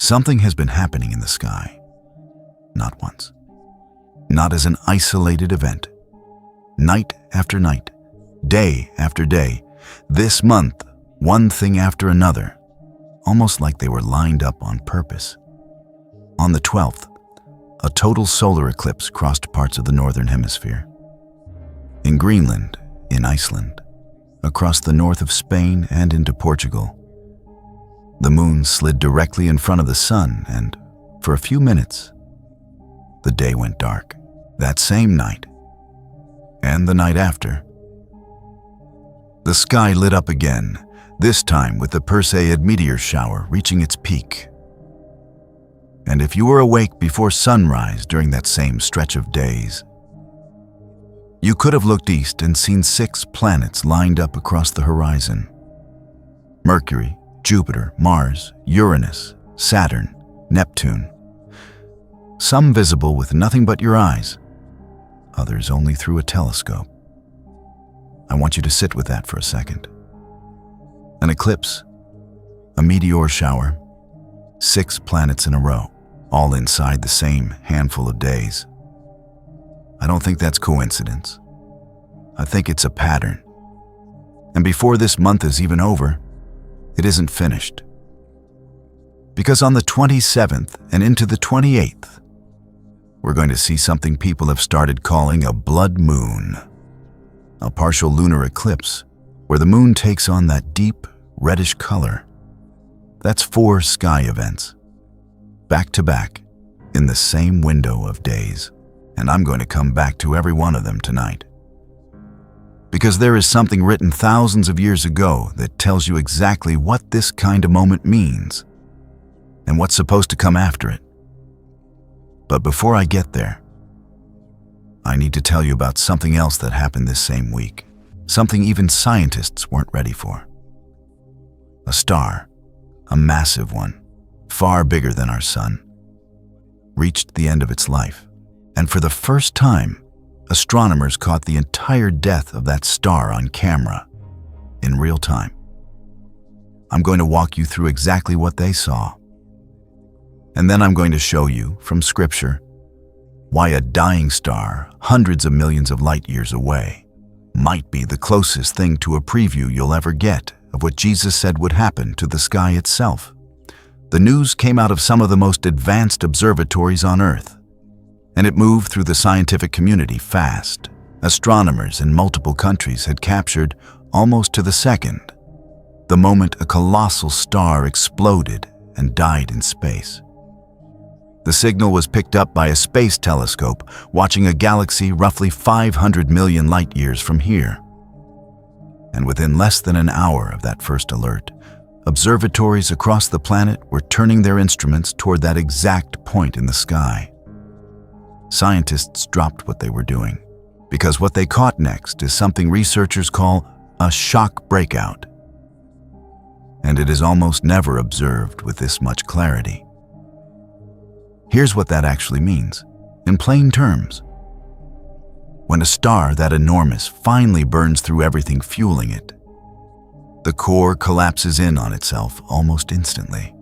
Something has been happening in the sky. Not once. Not as an isolated event. Night after night, day after day, this month, one thing after another, almost like they were lined up on purpose. On the 12th, a total solar eclipse crossed parts of the northern hemisphere. In Greenland, in Iceland, across the north of Spain and into Portugal, the moon slid directly in front of the sun, and for a few minutes, the day went dark. That same night, and the night after, the sky lit up again, this time with the Perseid meteor shower reaching its peak. And if you were awake before sunrise during that same stretch of days, you could have looked east and seen 6 planets lined up across the horizon. Mercury, Jupiter, Mars, Uranus, Saturn, Neptune. Some visible with nothing but your eyes, others only through a telescope. I want you to sit with that for a second. An eclipse, a meteor shower, 6 planets in a row, all inside the same handful of days. I don't think that's coincidence. I think it's a pattern. And before this month is even over, it isn't finished. Because on the 27th and into the 28th, we're going to see something people have started calling a blood moon, a partial lunar eclipse where the moon takes on that deep reddish color. That's 4 sky events, back to back, in the same window of days. And I'm going to come back to every one of them tonight. Because there is something written thousands of years ago that tells you exactly what this kind of moment means and what's supposed to come after it. But before I get there, I need to tell you about something else that happened this same week, something even scientists weren't ready for. A star, a massive one, far bigger than our sun, reached the end of its life. And for the first time, astronomers caught the entire death of that star on camera, in real time. I'm going to walk you through exactly what they saw. And then I'm going to show you, from Scripture, why a dying star, hundreds of millions of light years away, might be the closest thing to a preview you'll ever get of what Jesus said would happen to the sky itself. The news came out of some of the most advanced observatories on Earth, and it moved through the scientific community fast. Astronomers in multiple countries had captured, almost to the second, the moment a colossal star exploded and died in space. The signal was picked up by a space telescope watching a galaxy roughly 500 million light years from here. And within less than an hour of that first alert, observatories across the planet were turning their instruments toward that exact point in the sky. Scientists dropped what they were doing, because what they caught next is something researchers call a shock breakout. And it is almost never observed with this much clarity. Here's what that actually means, in plain terms. When a star that enormous finally burns through everything fueling it, the core collapses in on itself almost instantly.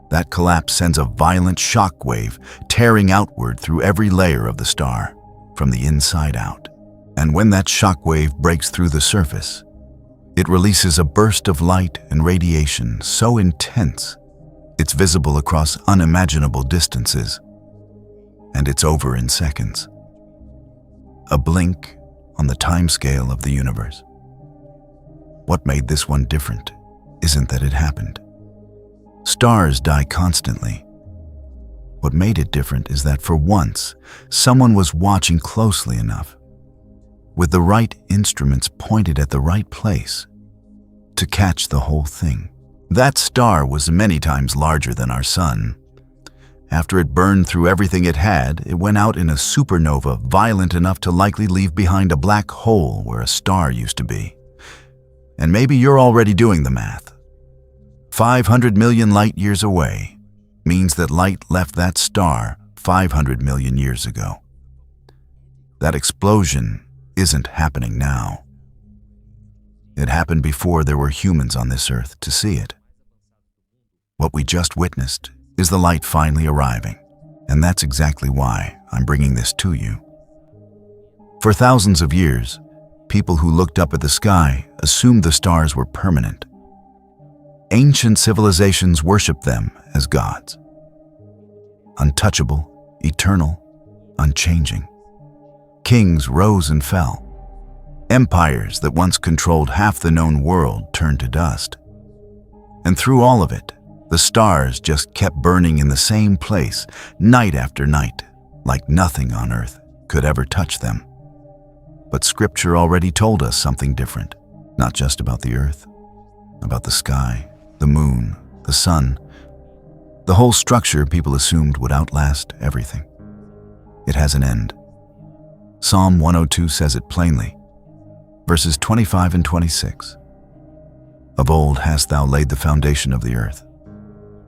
That collapse sends a violent shock wave tearing outward through every layer of the star, from the inside out. And when that shock wave breaks through the surface, it releases a burst of light and radiation so intense it's visible across unimaginable distances, and it's over in seconds. A blink on the timescale of the universe. What made this one different isn't that it happened. Stars die constantly. What made it different is that for once, someone was watching closely enough, with the right instruments pointed at the right place, to catch the whole thing. That star was many times larger than our sun. After it burned through everything it had, it went out in a supernova violent enough to likely leave behind a black hole where a star used to be. And maybe you're already doing the math. 500 million light years away means that light left that star 500 million years ago. That explosion isn't happening now. It happened before there were humans on this earth to see it. What we just witnessed is the light finally arriving, and that's exactly why I'm bringing this to you. For thousands of years, people who looked up at the sky assumed the stars were permanent. Ancient civilizations worshipped them as gods. Untouchable, eternal, unchanging. Kings rose and fell. Empires that once controlled half the known world turned to dust. And through all of it, the stars just kept burning in the same place, night after night, like nothing on earth could ever touch them. But Scripture already told us something different, not just about the earth, about the sky, the moon, the sun, the whole structure people assumed would outlast everything. It has an end. Psalm 102 says it plainly, verses 25 and 26. Of old hast thou laid the foundation of the earth,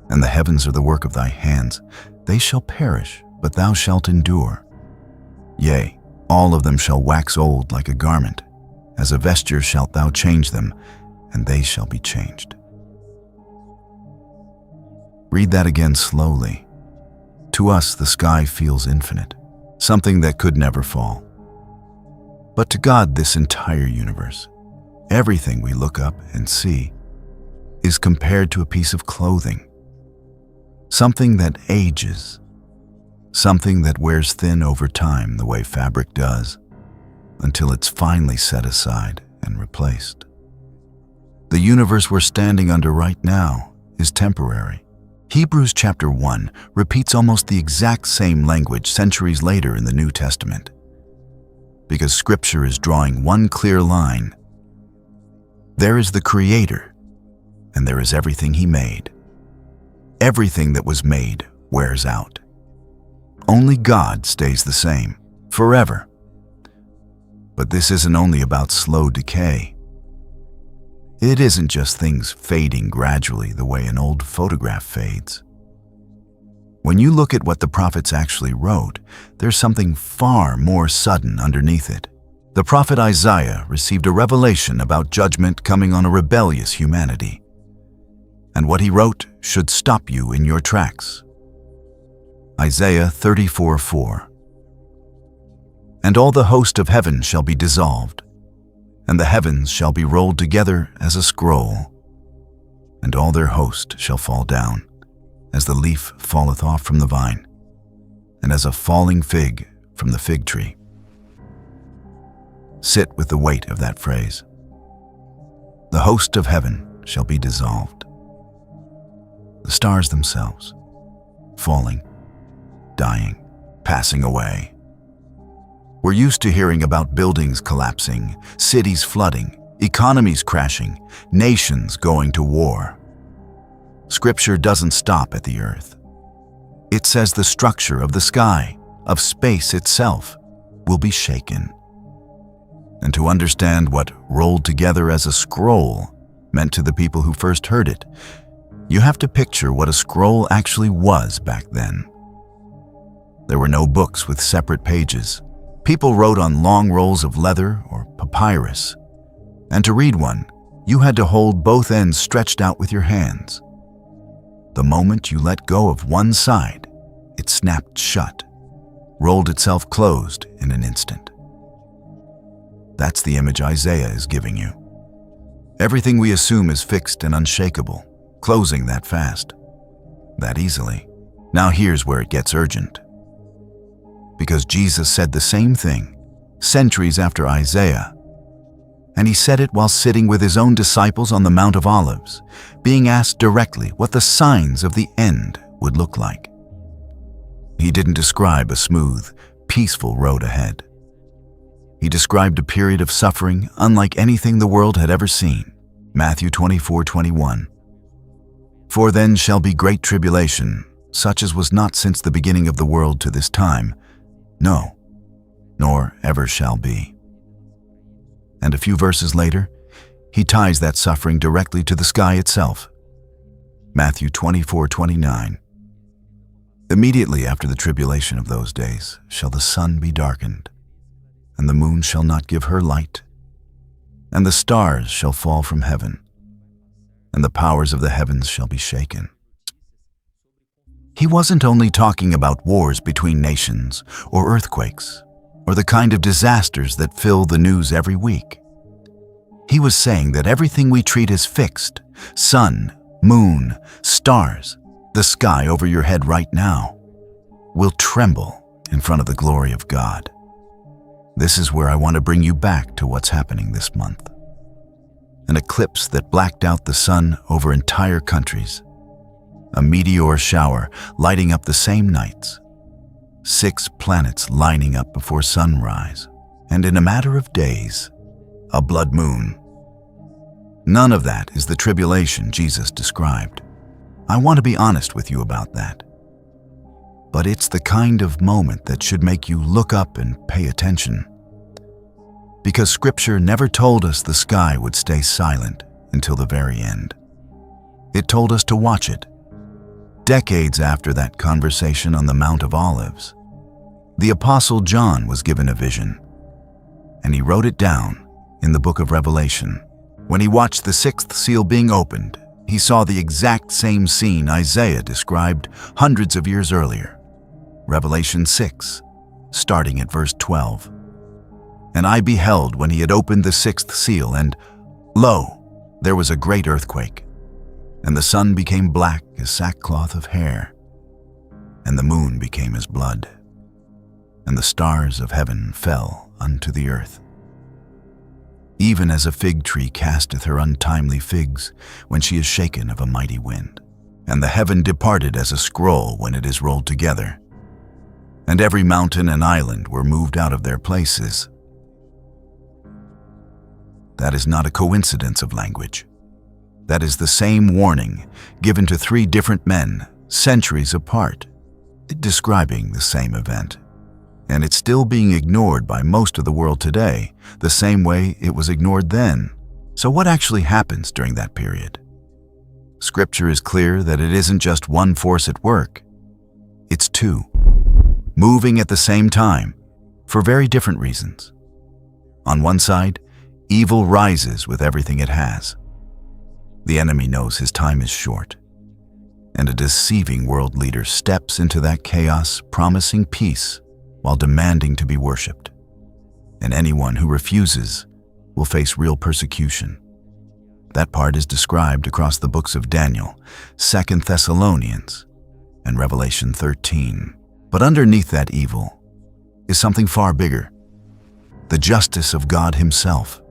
and the heavens are the work of thy hands. They shall perish, but thou shalt endure. Yea, all of them shall wax old like a garment. As a vesture shalt thou change them, and they shall be changed. Read that again slowly. To us, the sky feels infinite, something that could never fall. But to God, this entire universe, everything we look up and see, is compared to a piece of clothing, something that ages, something that wears thin over time the way fabric does, until it's finally set aside and replaced. The universe we're standing under right now is temporary. Hebrews chapter 1 repeats almost the exact same language centuries later in the New Testament, because Scripture is drawing one clear line. There is the Creator, and there is everything He made. Everything that was made wears out. Only God stays the same, forever. But this isn't only about slow decay. It isn't just things fading gradually the way an old photograph fades. When you look at what the prophets actually wrote, there's something far more sudden underneath it. The prophet Isaiah received a revelation about judgment coming on a rebellious humanity. And what he wrote should stop you in your tracks. Isaiah 34:4. And all the host of heaven shall be dissolved, and the heavens shall be rolled together as a scroll, and all their host shall fall down, as the leaf falleth off from the vine, and as a falling fig from the fig tree. Sit with the weight of that phrase. The host of heaven shall be dissolved. The stars themselves, falling, dying, passing away. We're used to hearing about buildings collapsing, cities flooding, economies crashing, nations going to war. Scripture doesn't stop at the earth. It says the structure of the sky, of space itself, will be shaken. And to understand what rolled together as a scroll meant to the people who first heard it, you have to picture what a scroll actually was back then. There were no books with separate pages. People wrote on long rolls of leather or papyrus, and to read one, you had to hold both ends stretched out with your hands. The moment you let go of one side, it snapped shut, rolled itself closed in an instant. That's the image Isaiah is giving you. Everything we assume is fixed and unshakable, closing that fast, that easily. Now here's where it gets urgent. Because Jesus said the same thing centuries after Isaiah, and he said it while sitting with his own disciples on the Mount of Olives, being asked directly what the signs of the end would look like. He didn't describe a smooth, peaceful road ahead. He described a period of suffering unlike anything the world had ever seen. Matthew 24:21. For then shall be great tribulation, such as was not since the beginning of the world to this time, no, nor ever shall be. And a few verses later, he ties that suffering directly to the sky itself. Matthew 24:29. Immediately after the tribulation of those days shall the sun be darkened, and the moon shall not give her light, and the stars shall fall from heaven, and the powers of the heavens shall be shaken. He wasn't only talking about wars between nations or earthquakes or the kind of disasters that fill the news every week. He was saying that everything we treat as fixed, sun, moon, stars, the sky over your head right now, will tremble in front of the glory of God. This is where I want to bring you back to what's happening this month. An eclipse that blacked out the sun over entire countries. A meteor shower lighting up the same nights. 6 planets lining up before sunrise. And in a matter of days, a blood moon. None of that is the tribulation Jesus described. I want to be honest with you about that. But it's the kind of moment that should make you look up and pay attention. Because Scripture never told us the sky would stay silent until the very end. It told us to watch it. Decades after that conversation on the Mount of Olives, the Apostle John was given a vision, and he wrote it down in the book of Revelation. When he watched the 6th seal being opened, he saw the exact same scene Isaiah described hundreds of years earlier. Revelation 6, starting at verse 12. And I beheld when he had opened the 6th seal, and lo, there was a great earthquake, and the sun became black as sackcloth of hair, and the moon became as blood, and the stars of heaven fell unto the earth. Even as a fig tree casteth her untimely figs when she is shaken of a mighty wind, and the heaven departed as a scroll when it is rolled together, and every mountain and island were moved out of their places. That is not a coincidence of language. That is the same warning given to 3 different men, centuries apart, describing the same event. And it's still being ignored by most of the world today, the same way it was ignored then. So what actually happens during that period? Scripture is clear that it isn't just one force at work. It's 2, moving at the same time, for very different reasons. On one side, evil rises with everything it has. The enemy knows his time is short, and a deceiving world leader steps into that chaos, promising peace while demanding to be worshipped. And anyone who refuses will face real persecution. That part is described across the books of Daniel, 2 Thessalonians, and Revelation 13. But underneath that evil is something far bigger, the justice of God himself.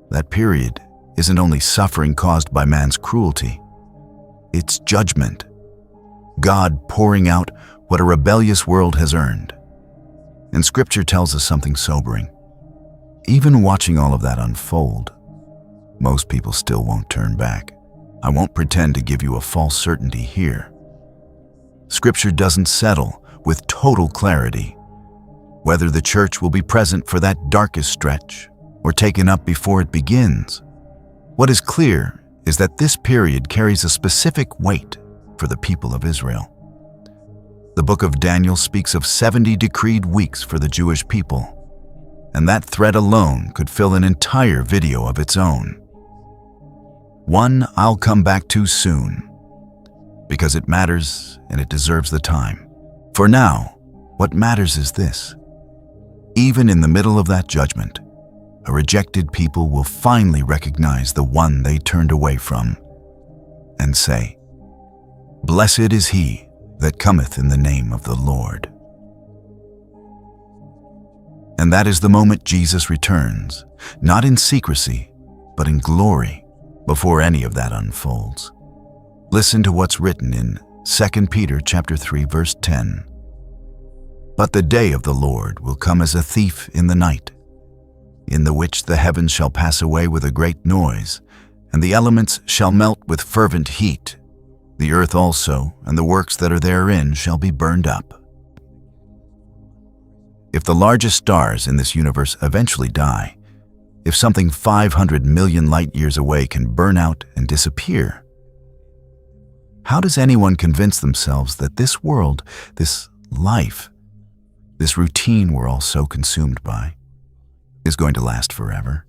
That period isn't only suffering caused by man's cruelty, it's judgment. God pouring out what a rebellious world has earned. And Scripture tells us something sobering. Even watching all of that unfold, most people still won't turn back. I won't pretend to give you a false certainty here. Scripture doesn't settle with total clarity whether the church will be present for that darkest stretch or taken up before it begins. What is clear is that this period carries a specific weight for the people of Israel. The book of Daniel speaks of 70 decreed weeks for the Jewish people, and that thread alone could fill an entire video of its own. One I'll come back to soon, because it matters and it deserves the time. For now, what matters is this. Even in the middle of that judgment, a rejected people will finally recognize the one they turned away from and say, "Blessed is he that cometh in the name of the Lord." And that is the moment Jesus returns, not in secrecy, but in glory, before any of that unfolds. Listen to what's written in 2 Peter chapter 3, verse 10. "But the day of the Lord will come as a thief in the night, in the which the heavens shall pass away with a great noise, and the elements shall melt with fervent heat. The earth also, and the works that are therein, shall be burned up." If the largest stars in this universe eventually die, if something 500 million light years away can burn out and disappear, how does anyone convince themselves that this world, this life, this routine we're all so consumed by, is going to last forever?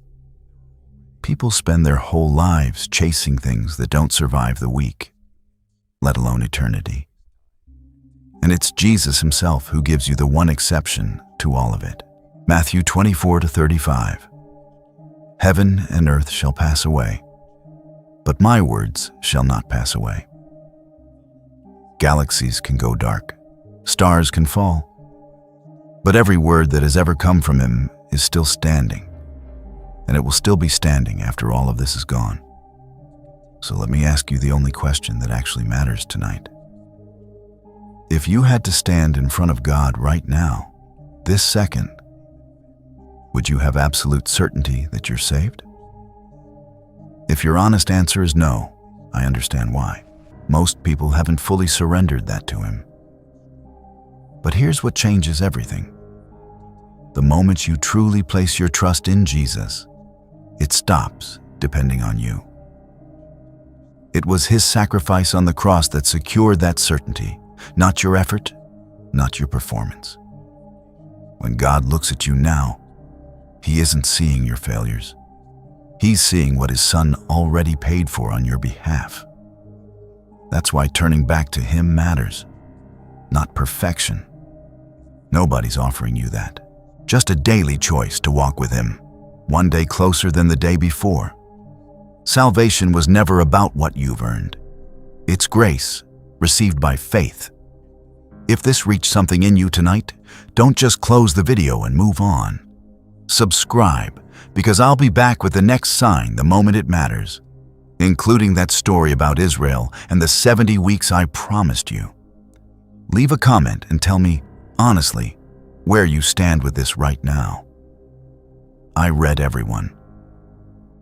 People spend their whole lives chasing things that don't survive the week, let alone eternity. And it's Jesus himself who gives you the one exception to all of it. Matthew 24-35. Heaven and earth shall pass away, but my words shall not pass away. Galaxies can go dark, stars can fall, but every word that has ever come from him is still standing, and it will still be standing after all of this is gone. So let me ask you the only question that actually matters tonight. If you had to stand in front of God right now, this second, would you have absolute certainty that you're saved? If your honest answer is no, I understand why. Most people haven't fully surrendered that to him. But here's what changes everything. The moment you truly place your trust in Jesus, it stops depending on you. It was his sacrifice on the cross that secured that certainty, not your effort, not your performance. When God looks at you now, he isn't seeing your failures. He's seeing what his Son already paid for on your behalf. That's why turning back to him matters, not perfection. Nobody's offering you that. Just a daily choice to walk with him, one day closer than the day before. Salvation was never about what you've earned. It's grace, received by faith. If this reached something in you tonight, don't just close the video and move on. Subscribe, because I'll be back with the next sign the moment it matters, including that story about Israel and the 70 weeks I promised you. Leave a comment and tell me, honestly, where you stand with this right now. I read everyone.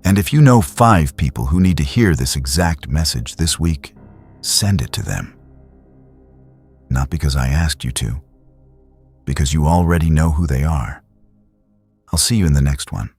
And if you know 5 people who need to hear this exact message this week, send it to them. Not because I asked you to, because you already know who they are. I'll see you in the next one.